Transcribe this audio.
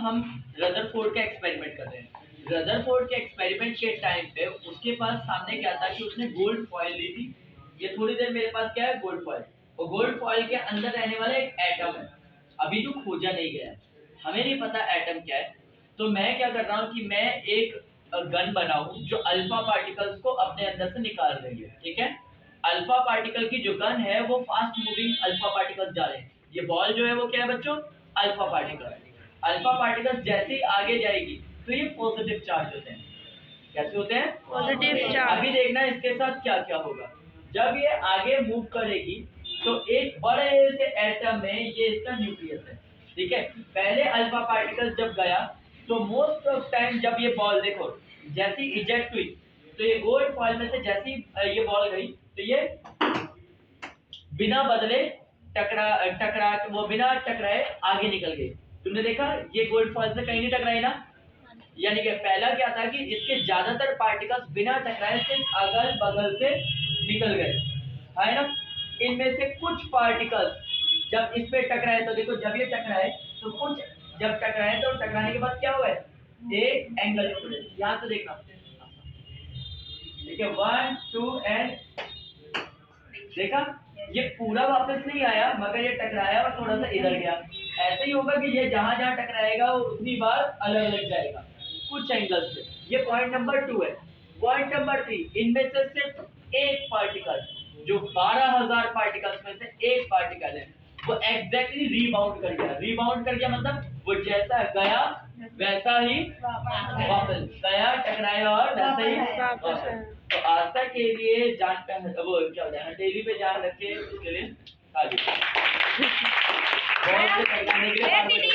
हम रदरफोर्ड का एक्सपेरिमेंट कर रहे हैं। रदरफोर्ड के एक्सपेरिमेंट के टाइम पे उसके पास सामने क्या था कि उसने गोल्ड फॉइल ली थी। ये थोड़ी देर मेरे पास क्या है, गोल्ड फॉइल, और गोल्ड फॉइल के अंदर रहने वाला एक एटम है, अभी जो खोजा नहीं गया है, हमें नहीं पता एटम क्या है। तो मैं क्या कर रहा हूँ कि मैं एक गन बनाऊं जो अल्फा पार्टिकल्स को अपने अंदर से निकाल रही है, ठीक है। अल्फा पार्टिकल की जो गन है वो फास्ट मूविंग अल्फा पार्टिकल्स जा रहे हैं। ये बॉल जो है वो क्या है बच्चों, अल्फा पार्टिकल। अल्फा पार्टिकल जैसे ही आगे जाएगी तो ये पॉजिटिव चार्ज होते हैं। कैसे होते हैं? Positive charge. अभी देखना इसके साथ क्या क्या होगा। जब ये आगे मूव करेगी तो एक बड़े से एटम में ये इसका न्यूक्लियस है, ठीक है। पहले अल्फा पार्टिकल जब गया तो मोस्ट ऑफ टाइम जब ये बॉल देखो जैसी इजेक्ट हुई तो ये गोल्ड फॉइल में से जैसी ये बॉल गई तो ये बिना बदले टकरा वो बिना टकराए आगे निकल गई। तुमने देखा ये गोल्ड फॉइल से कहीं नहीं टकराई ना। यानी कि पहला क्या था कि इसके ज्यादातर पार्टिकल्स बिना टकराए सिर्फ अगल बगल से निकल गए, है ना। इनमें से कुछ पार्टिकल्स जब इस पे टकराए तो देखो जब ये टकराए तो कुछ जब टकराए तो टकराने के बाद क्या हुआ है, एक एंगल स्टूडेंट यहाँ से देखना, ठीक है। 1 2 एंड देखा ये पूरा वापस नहीं आया मगर ये टकराया और थोड़ा सा इधर गया। ऐसे ही होगा कि ये जहां जहां टकराएगा वो उतनी बार अलग अलग जाएगा कुछ एंगल्स से। ये पॉइंट नंबर 2 है। पॉइंट नंबर 3, इनमें से सिर्फ एक पार्टिकल जो 12,000 पार्टिकल्स में से एक पार्टिकल है वो एग्जैक्टली रीबाउंड कर गया। रीबाउंड कर गया मतलब वो जैसा गया वैसा ही वापस गया, टकराया और वैसा ही वापस। तो आज तक के लिए जान का वो क्या होता है, डेली पे जान रखे उसके लिए आगे। बहुत से